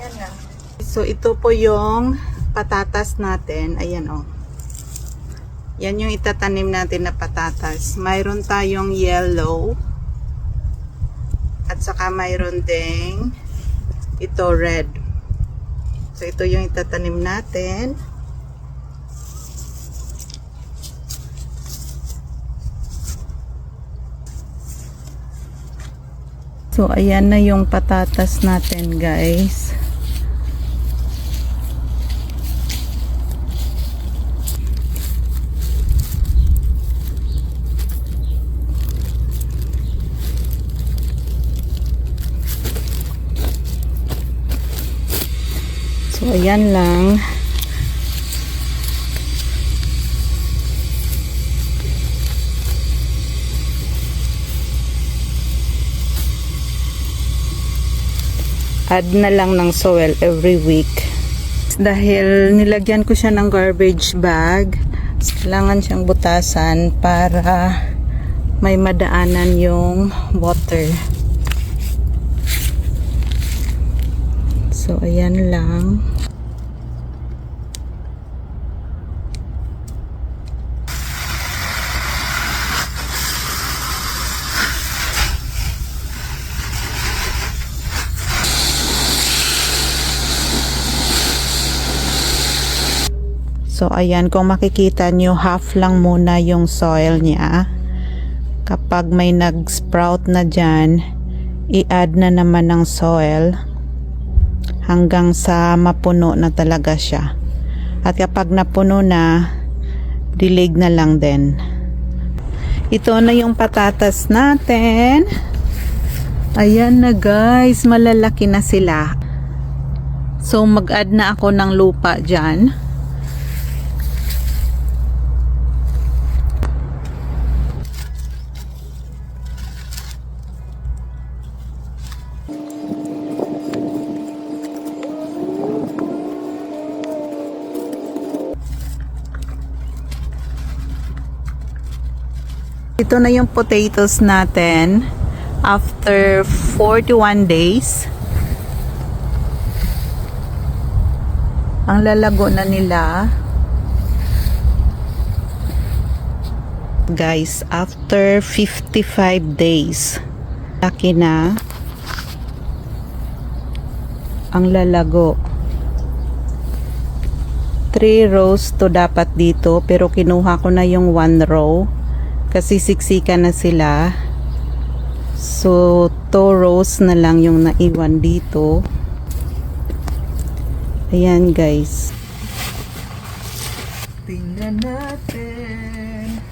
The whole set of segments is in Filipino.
Yan na. So, ito po yung patatas natin. Ayan o. Yan yung itatanim natin na patatas. Mayroon tayong yellow. At saka mayroon ding ito red. So, ito yung itatanim natin. So, ayan na yung patatas natin, guys. So, ayan lang. Add na lang ng soil every week. Dahil nilagyan ko siya ng garbage bag, kailangan siyang butasan para may madaanan yung water. So, ayan lang. So, ayan, kung makikita nyo, half lang muna yung soil niya. Kapag may nag-sprout na dyan, i-add na naman ng soil hanggang sa mapuno na talaga siya. At kapag napuno na, dilig na lang din. Ito na yung patatas natin. Ayan na guys, malalaki na sila. So, mag-add na ako ng lupa dyan. Ito na yung potatoes natin after 41 days. Ang lalago na nila. Guys, after 55 days, laki na. Ang lalago. 3 rows to dapat dito, pero kinuha ko na yung 1 row. Kasi siksika na sila. So, 2 rows na lang yung naiwan dito. Ayan, guys. Tingnan natin.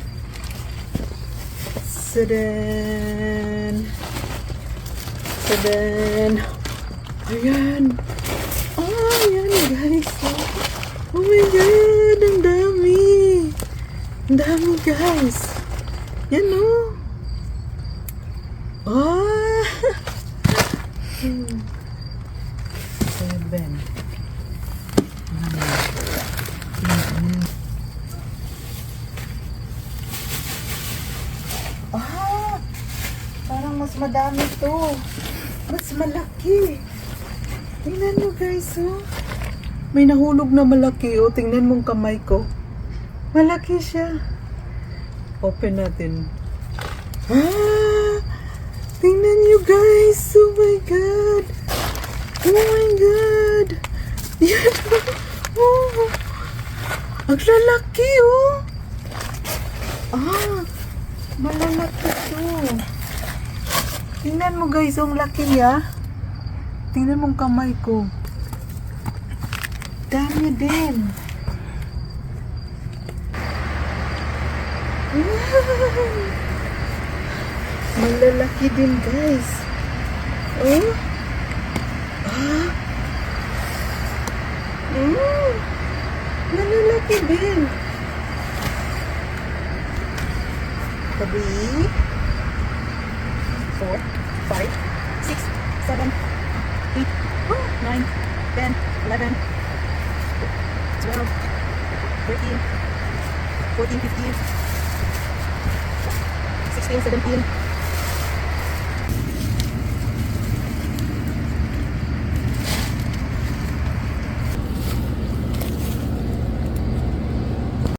Sadan. Sadan. Ayan. Oh, ayan, guys. Oh my God, ang dami. Ang dami, guys. Yan o. Oh. 7. Parang mas madami to. Mas malaki. Tingnan mo guys, oh. May nahulog na malaki, oh. Tingnan mong kamay ko. Malaki siya. Open natin. Tingnan nyo guys. Oh my God. Oh my God. Yan. Oh. Ang lalaki oh. Malalaki to. Tingnan mo guys. Ang laki niya. Tingnan mong kamay ko. Dami din. Malalaki din guys. Oh. Malalaki din. 3, 4, 5, 6, 7, 8. 9, 10, 11, 12, 13, 14, 15, 16, 17,